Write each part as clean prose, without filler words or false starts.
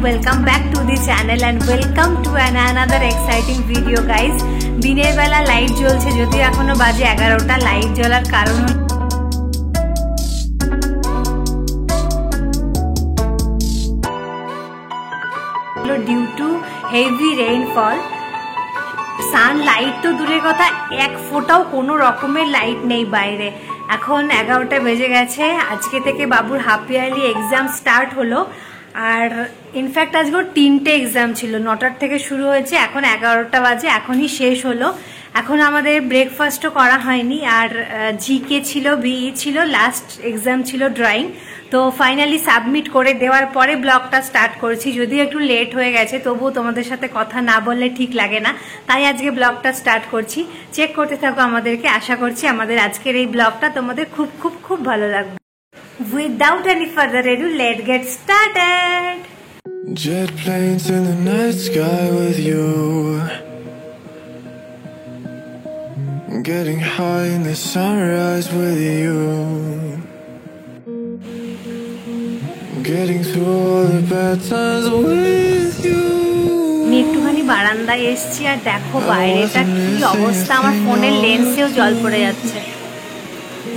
welcome back to the channel and welcome to another exciting video guys. দিনের বেলা light জ্বলছে যদিও এখনো বাজে 11টা। লাইট জ্বলার কারণ হলো due to heavy rainfall. Sunlight তো দূরের কথা, এক ফোঁটাও কোনো রকমের লাইট নেই বাইরে। এখন 11টা বেজে গেছে। আজকে থেকে বাবুর হাফ ইয়ারলি এক্সাম স্টার্ট হলো। আর ইনফ্যাক্ট আজকে 3টে এক্সাম ছিল, 9টার থেকে শুরু হয়েছে, এখন 11টা বাজে, এখনই শেষ হলো। এখন আমাদের ব্রেকফাস্টও করা হয়নি। আর জিকে ছিল, বিই ছিল, লাস্ট এক্সাম ছিল ড্রয়িং। তো ফাইনালি সাবমিট করে দেওয়ার পরে ব্লগটা স্টার্ট করছি। যদিও একটু লেট হয়ে গেছে, তবুও তোমাদের সাথে কথা না বললে ঠিক লাগে না, তাই আজকে ব্লগটা স্টার্ট করছি। চেক করতে থাকো আমাদেরকে। আশা করছি আমাদের আজকের এই ব্লগটা তোমাদের খুব খুব খুব ভালো লাগবে। Without any further ado, let's get started. Jet planes in the night sky with you, getting high in the sunrise with you, getting through all the bad times with you. আমি একটুখানি বারান্দায় এসেছি আর দেখো বাইরেটা কি অবস্থা। আমার ফোনের লেন্সেও জল পড়ে যাচ্ছে।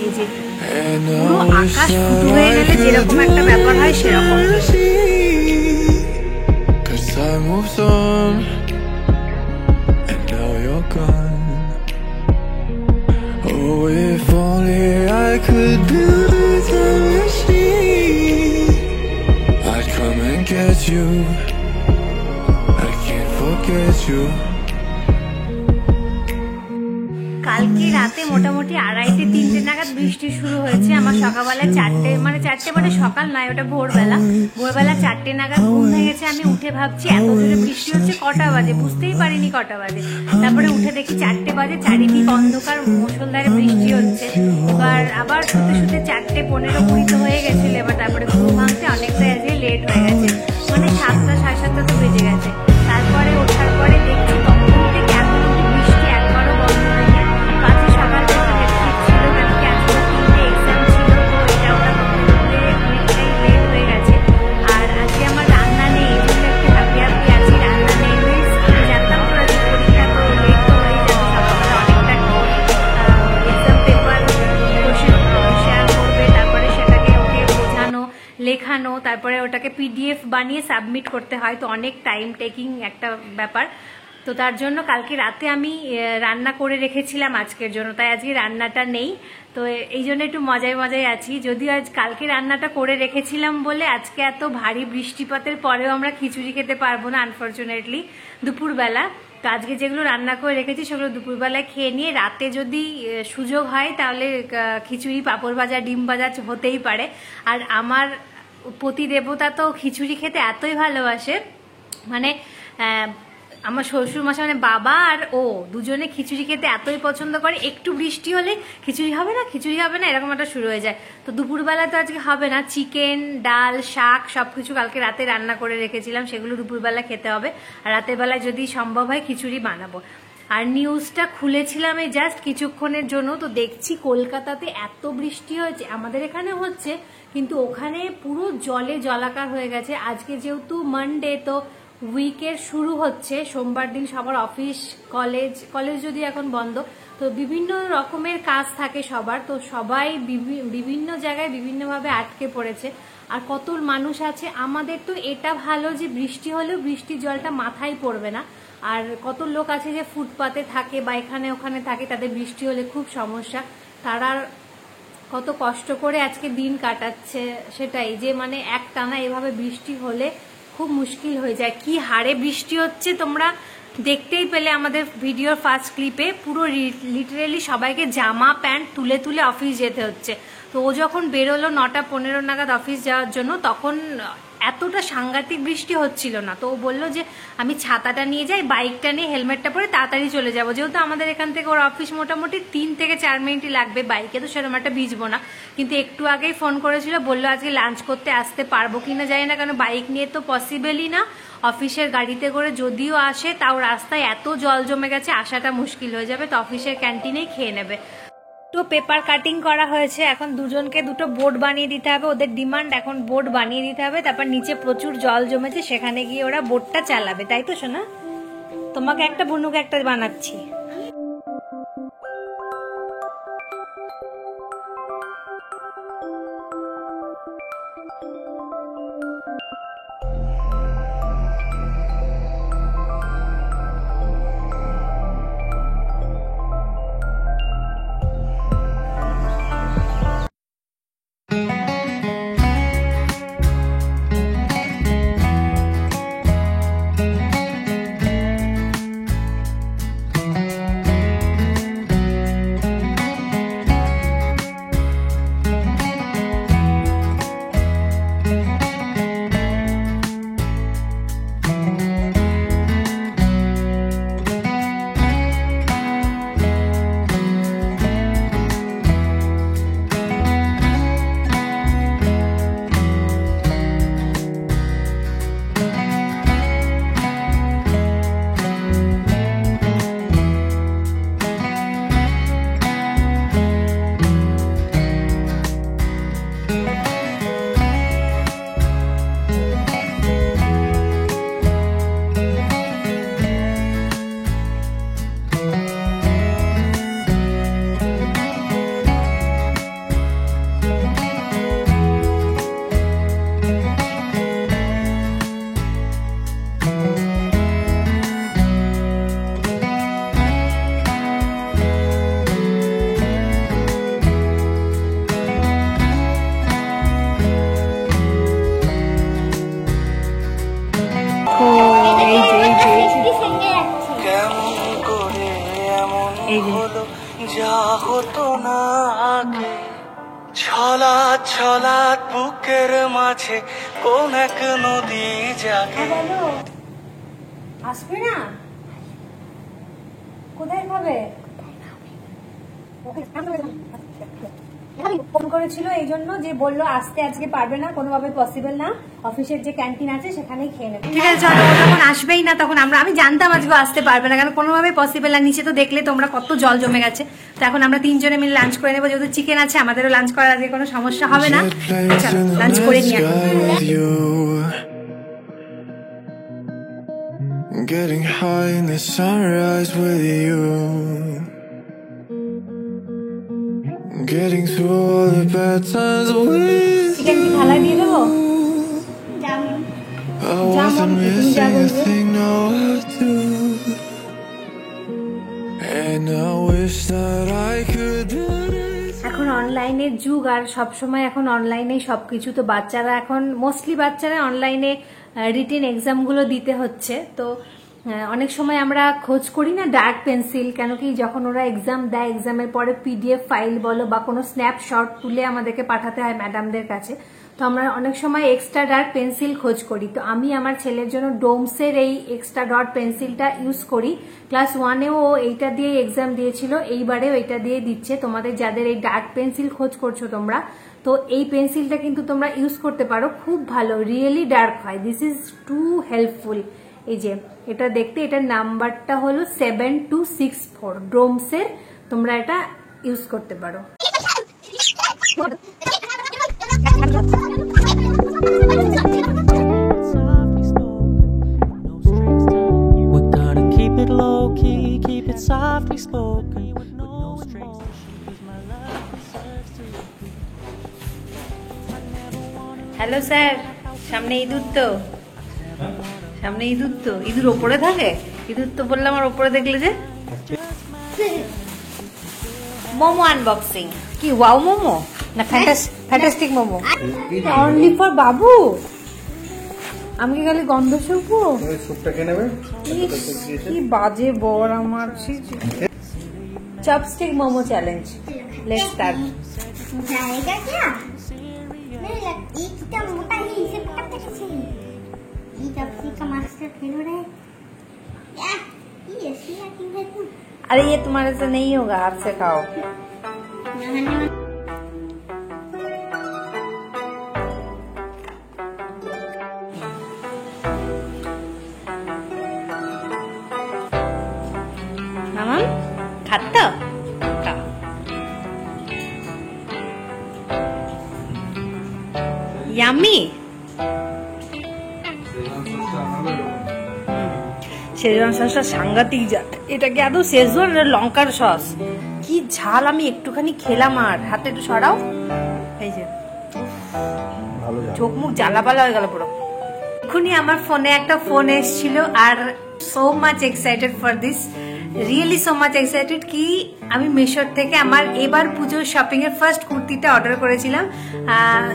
এই যে পুরো আকাশ ফুটু হয়ে গেলে যেরকম একটা ব্যাপার হয় সেরকম। Time moves on and now you're gone. Oh, if only I could build a time machine, I'd come and get you. I can't forget you. কালকে রাতে মোটামুটি 2:30-3টে নাগাদ বৃষ্টি শুরু হয়েছে। আমার সকালবেলা 4টে মানে সকাল নয়, ওটা ভোরবেলা 4টে নাগাদ ঘুম ভেঙেছে। আমি উঠে ভাবছি এত জোরে বৃষ্টি হচ্ছে, কটা বাজে বুঝতেই পারিনি কটা বাজে। তারপরে উঠে দেখি 4টে বাজে, চারিদিক অন্ধকার, মুষলধারে বৃষ্টি হচ্ছে। আবার শুতে শুতে 4:15-20 হয়ে গেছিল। এবার তারপরে ঘুম ভাঙতে অনেকটা আজকে লেট হয়ে গেছে, মানে 7টা 7:30 তো বেজে গেছে। তারপরে ওঠার পরে দেখছি তখন থেকে এখন বৃষ্টি একবারও বন্ধ হয়নি। কাছে সকাল থেকে হেডফিট ছিল, কেন কি আজকে 3টে এক্সাম ছিল, তো এটা ওটা করতে অনেকটাই লেট হয়ে গেছে। আর আজকে আমার রান্না নেই, এই জন্য একটু হ্যাপি আছি। রান্না নেই মিন্স আমি জানতাম তো আজকে পরীক্ষা, তো লেট তো হয়ে যাবে। সকালবেলা অনেকটা এক্সাম পেপার শেয়ার করবে, তারপরে সেটাকে ওকে বোঝানো, লেখানো, তারপরে ওটাকে পিডিএফ বানিয়ে সাবমিট করতে হয়, তো অনেক টাইম টেকিং একটা ব্যাপার। তো তার জন্য কালকে রাতে আমি রান্না করে রেখেছিলাম আজকের জন্য, তাই আজকে রান্নাটা নেই। তো এই জন্য একটু মজায় মজায় আছি। যদিও আজ কালকে রান্নাটা করে রেখেছিলাম বলে আজকে এত ভারী বৃষ্টিপাতের পরেও আমরা খিচুড়ি খেতে পারবো না আনফর্চুনেটলি দুপুরবেলা। তো আজকে যেগুলো রান্না করে রেখেছি সেগুলো দুপুরবেলায় খেয়ে নিয়ে রাতে যদি সুযোগ হয় তাহলে খিচুড়ি, পাঁপড় ভাজা, ডিম ভাজা হতেই পারে। আর আমার পতি দেবতা তো খিচুড়ি খেতে এতই ভালোবাসে, মানে আমার শ্বশুর মশাই মানে বাবা আর ও দুজনে খিচুড়ি খেতে এতই পছন্দ করে, একটু বৃষ্টি হলে খিচুড়ি হবে না এরকম একটা শুরু হয়ে যায়। তো দুপুরবেলা তো আজকে হবে না, চিকেন, ডাল, শাক সবকিছু কালকে রাতে রান্না করে রেখেছিলাম, সেগুলো দুপুরবেলা খেতে হবে। আর রাতের বেলায় যদি সম্ভব হয় খিচুড়ি বানাবো। আর নিউজটা খুলেছিলাম এই জাস্ট কিছুক্ষণের জন্য, তো দেখছি কলকাতাতে এত বৃষ্টি হয়েছে, আমাদের এখানে হচ্ছে কিন্তু ওখানে পুরো জলে জলাকার হয়ে গেছে। আজকে যেহেতু মানডে, তো উইকের শুরু হচ্ছে, সোমবার দিন সবার অফিস, কলেজ যদি এখন বন্ধ, তো বিভিন্ন রকমের কাজ থাকে সবার, তো সবাই বিভিন্ন জায়গায় বিভিন্নভাবে আটকে পড়েছে। আর কত মানুষ আছে, আমাদের তো এটা ভালো যে বৃষ্টি হলেও বৃষ্টির জলটা মাথায় পড়বে না। আর কত লোক আছে যে ফুটপাতে থাকে বা এখানে ওখানে থাকে, তাদের বৃষ্টি হলে খুব সমস্যা, তারা কত কষ্ট করে আজকে দিন কাটাচ্ছে। সেটাই যে মানে একটানা এভাবে বৃষ্টি হলে খুব মুশকিল হয়ে যায়। কি হারে বৃষ্টি হচ্ছে তোমরা দেখতেই পেলে আমাদের ভিডিওর ফার্স্ট ক্লিপে, পুরো লিটারেলি সবাইকে জামা প্যান্ট তুলে তুলে অফিস যেতে হচ্ছে। তো ও যখন বেরোলো 9:15 নাগাদ অফিস যাওয়ার জন্য, তখন এতটা সাংঘাতিক বৃষ্টি হচ্ছিল না। তো ও বললো যে আমি ছাতাটা নিয়ে যাই, বাইকটা নিয়ে হেলমেটটা পরে তাড়াতাড়ি চলে যাবো, যেহেতু আমাদের এখান থেকে ওর অফিস মোটামুটি 3 থেকে 4 মিনিটই লাগবে, বাইকে তো সেরকম একটা ভিজবো না। কিন্তু একটু আগেই ফোন করেছিল, বললো আজকে লাঞ্চ করতে আসতে পারবো কিনা জানি না, কারণ বাইক নিয়ে তো পসিবলই না। অফিসের গাড়িতে করে যদিও আসে, তাও রাস্তায় এত জল জমে গেছে, আসাটা মুশকিল হয়ে যাবে, তো অফিসের ক্যান্টিনেই খেয়ে নেবে। তো পেপার কাটিং করা হয়েছে, এখন দুজনকে দুটো বোর্ড বানিয়ে দিতে হবে, ওদের ডিমান্ড এখন বোর্ড বানিয়ে দিতে হবে, তারপর নিচে প্রচুর জল জমেছে সেখানে গিয়ে ওরা বোর্ডটা চালাবে, তাই তো সোনা? তোমাকে একটা, বুনুকে একটা বানাচ্ছি। ছলাৎ ছলাৎ বুকের মাঝে কোন এক নদী জাগে। আসবে না? কোথায় খাবে? ফোন করেছিল এই জন্য, যে বললো আসতে আজকে পারবে না, কোনোভাবে পসিবল না, অফিসের যে ক্যান্টিন আছে সেখানেই খেয়ে নেবে। ঠিক আছে চলো, যখন আসবেই না তখন আমি জানতাম আজকে আসতে পারবে না, কারণ কোনোভাবে পসিবল না। নিচে তো দেখলে তোমরা কত জল জমে গেছে, তো এখন আমরা তিনজনে মিলে লাঞ্চ করে নেবো, যেহেতু চিকেন আছে আমাদেরও লাঞ্চ করার আজকে কোনো সমস্যা হবে না। চলো লাঞ্চ করে নিয়ে Getting high in the sunrise with you, getting through all the bad times with chicken কি থালায় দিয়ে দেবো? I wasn't missing a thing, now I do, and I wish that I could. এখন অনলাইনের যুগ, আর সবসময় এখন অনলাইনে সবকিছু, তো বাচ্চারা এখন মোস্টলি বাচ্চারা অনলাইনে রিটেন এক্সামগুলো দিতে হচ্ছে। তো অনেক সময় আমরা খোঁজ করি না ডার্ক পেন্সিল, কেন কি যখন ওরা এক্সাম দেয় এক্সামের পরে পিডিএফ ফাইল বলো বা কোনো স্ন্যাপশট তুলে আমাদেরকে পাঠাতে হয় ম্যাডামদের কাছে, তো আমরা অনেক সময় এক্সট্রা ডার্ক পেন্সিল খোঁজ করি। তো আমি আমার ছেলের জন্য ডোমসের এই এক্সট্রা ডট পেন্সিলটা ইউজ করি। ক্লাস 1-এও ও এইটা দিয়ে এক্সাম দিয়েছিল, এইবারেও এটা দিয়ে দিচ্ছে। তোমাদের যাদের এই ডার্ক পেন্সিল খোঁজ করছো তোমরা, তো এই পেন্সিলটা কিন্তু তোমরা ইউজ করতে পারো, খুব ভালো, রিয়েলি ডার্ক হয়। This is too helpful. এই যে এটা দেখতে, এটার নাম্বারটা হলো 7264 ডোমসের, তোমরা এটা ইউজ করতে পারো। We're gonna keep it low key, keep it softly spoken with no strings. Hello sir, সামনে ইঁদুর তো, সামনে ইঁদুর তো, ইঁদুর ওপরে থাকে? ইঁদুর তো বললাম, আর ওপরে দেখলে যে। মোমো আনবক্সিং কি? ওয়াও মোমো না ফ্যান্টাস্টিক মোমো? অনলি ফর বাবু? আমি কি খালি গন্ধ শুকবো? কি বাজে বর আমার। Chopstick momo challenge, let's start. जाएगा क्या? नहीं लगती कितना मोटा ही इसे पकड़ते कैसे? ये चपसी का मास्टर फेल हो रहा है क्या? ये ऐसी एक्टिंग है तू? अरे ये तुम्हारे से नहीं होगा, हाथ से खाओ। মামা খাতো? ইয়াম্মি। শেজওয়ান সসটা সাংঘাতিক জাত। এটা কি আদৌ শেজওয়ান লঙ্কার সস? কি ঝাল! আমি একটুখানি খেলাম, আর হাতে একটু সরাও। এই যে চোখ মুখ জ্বালাপালা হয়ে গেল পুরো। এক্ষুনি আমার ফোনে একটা ফোন এসেছিল, আর so much excited for this, really so much excited কি আমি মিশোর থেকে আমার এবার পুজোর শপিং এর ফার্স্ট কুর্তিটা অর্ডার করেছিলাম।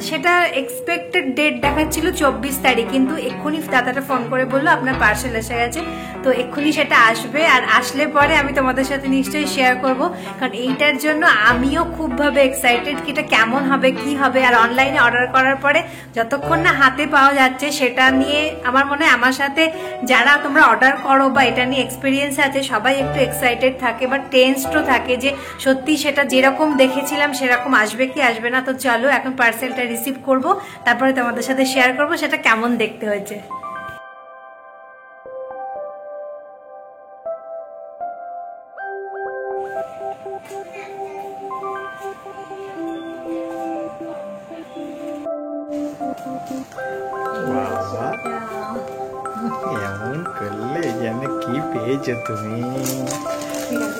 সেটা এক্সপেক্টেড ডেট দেখাচ্ছিল 24 তারিখ, কিন্তু এক্ষুনি দাদাটা ফোন করে বললো আপনার পার্সেল এসে গেছে, তো এক্ষুনি সেটা আসবে। আর আসলে পরে আমি তোমাদের সাথে নিশ্চয়ই শেয়ার করব, কারণ এইটার জন্য আমিও খুবভাবে এক্সাইটেড কি এটা কেমন হবে কি হবে। আর অনলাইনে অর্ডার করার পরে যতক্ষণ না হাতে পাওয়া যাচ্ছে সেটা নিয়ে আমার মনে হয় আমার সাথে যারা তোমরা অর্ডার করো বা এটা নিয়ে এক্সপিরিয়েন্স আছে সবাই একটু এক্সাইটেড থাকে বা টেন্সডও থাকে যে সত্যি সেটা যেরকম দেখেছিলাম সেরকম আসবে কি আসবে না। তো চলো এখন পার্সেলটা রিসিভ করব, তারপরে তোমাদের সাথে শেয়ার করব সেটা কেমন দেখতে হয়েছে। এমন করলে যেন কি পেয়েছো তুমি,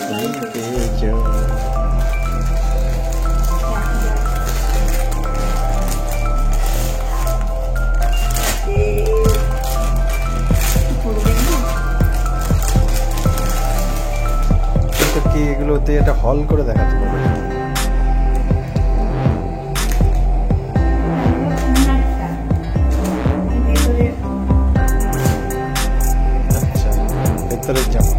কি পেয়েছো? কি এগুলোতে এটা হল করে দেখাতে পারবে? আচ্ছা, ভেতরের জামা।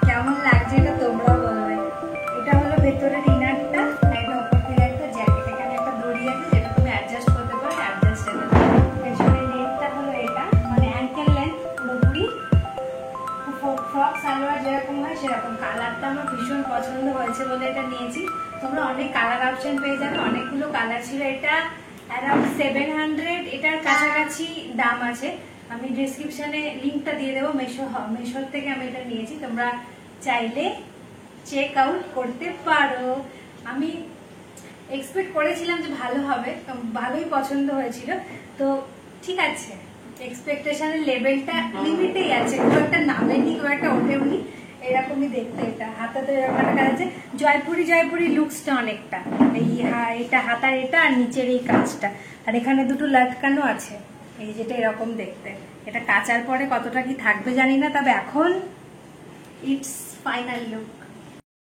কেমন লাগছে এটা তোমরা বলবে। এটা হলো ভেতরের ইনারটা, এটা উপর থেকে একটা জ্যাকেট, এখানে একটা দড়ি আছে যেটা তুমি অ্যাডজাস্ট করতে পারো, অ্যাডজাস্টেবল। পেছনে নেটটা হলো এটা, মানে অ্যাঙ্কেল লেন্থ পুরোপুরি ফ্রক সালোয়ার যেরকম হয় সেরকম। কালারটা আমার ভীষণ পছন্দ হয়েছে বলে এটা নিয়েছি। তোমরা অনেক কালার অপশন পেয়ে যাবে, অনেকগুলো কালার ছিল। এটা অ্যারাউন্ড 700 এটার কাছাকাছি দাম আছে। আমি ডেসক্রিপশনে লিঙ্কটা দিয়ে দেবো, মেশোর থেকে আমি এটা নিয়েছি, তোমরা চাইলে চেক আউট করতে পারো। আমি এক্সপেক্ট করেছিলাম যে ভালো হবে, ভালোই পছন্দ হয়েছিল। তো ঠিক আছে, এক্সপেকটেশনের লেভেলটা লিমিটেই আছে, খুব একটা নামেনি, খুব একটা ওঠেওনি, এরকমই দেখতে। এটা হাতাতে এরকম একটা কাজ আছে, জয়পুরি লুকসটা অনেকটা। এটা হাতার এটা আর নিচের এই কাজটা, আর এখানে দুটো লটকানো আছে, এই যেটা এরকম দেখতে। এটা কাচার পরে কতটা কি থাকবে জানি না, তবে এখন ইটস ফাইনাল লুক।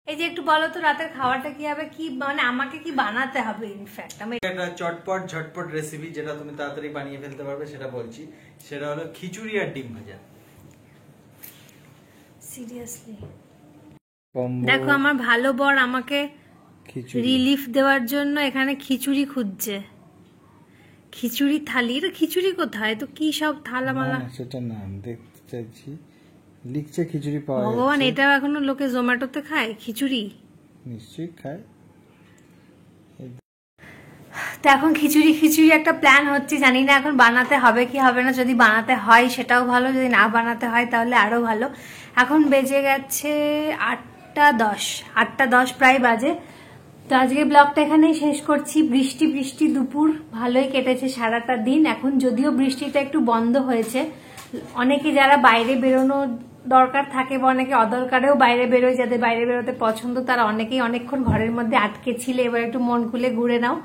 এই যে একটু বলো তো রাতের খাওয়াটা কি হবে, কি মানে আমাকে কি বানাতে হবে? ইনফ্যাক্ট আমি একটা চটপট ঝটপট রেসিপি যেটা তুমি তাড়াতাড়ি বানিয়ে ফেলতে পারবে সেটা বলছি। সেটা হলো খিচুড়ি আর ডিম ভাজা। সিরিয়াসলি দেখো, আমার ভালো বর আমাকে খিচুড়ি রিলিফ দেওয়ার জন্য এখানে খিচুড়ি খুঁজছে। খিচুড়ি থালি, এটা খিচুড়ি কোথায়? তো কি সব থালামালা, সেটা নাম দেখতে চাইছি, লিখছে খিচুড়ি পাওয়া যাচ্ছে। ভগবান, এটা এখনো লোকে জোম্যাটোতে খায় খিচুড়ি? নিশ্চয়ই খায়। তো এখন খিচুড়ি একটা প্ল্যান হচ্ছে, জানি না এখন বানাতে হবে কি হবে না। যদি বানাতে হয় সেটাও ভালো, যদি না বানাতে হয় তাহলে আরো ভালো। এখন বেজে গেছে 8:10 প্রায় বাজে। তো আজকে ব্লগটা এখানেই শেষ করছি। বৃষ্টি দুপুর ভালোই কেটেছে সারাটা দিন। এখন যদিও বৃষ্টিটা একটু বন্ধ হয়েছে, অনেকে যারা বাইরে বেরোনো দরকার থাকে বা অনেকে অদরকারেও বাইরে বেরোয়, যাদের বাইরে বেরোতে পছন্দ তারা অনেকেই অনেকক্ষণ ঘরের মধ্যে আটকে ছিলে, এবার একটু মন খুলে ঘুরে নাও।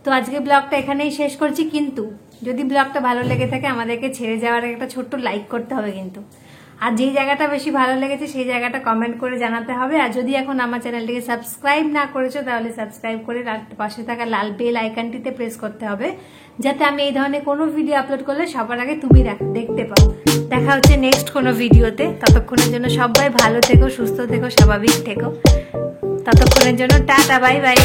তো আজকে ব্লগটা এখানেই শেষ করছি, কিন্তু যদি ব্লগটা ভালো লেগে থাকে আমাদেরকে ছেড়ে যাওয়ার একটা ছোট্ট লাইক করতে হবে কিন্তু। আর যেই জায়গাটা বেশি ভালো লেগেছে সেই জায়গাটা কমেন্ট করে জানাতে হবে। আর যদি এখন আমার চ্যানেলটিকে সাবস্ক্রাইব না করেছো তাহলে সাবস্ক্রাইব করে পাশে থাকা লাল বেল আইকনটিতে প্রেস করতে হবে, যাতে আমি এই ধরনের কোনো ভিডিও আপলোড করলে সবার আগে তুমি দেখতে পাও। দেখা হচ্ছে নেক্সট কোনো ভিডিওতে। ততক্ষণের জন্য সবাই ভালো থেকো, সুস্থ থেকো, স্বাভাবিক থেকো। ততক্ষণের জন্য টাটা, বাই বাই।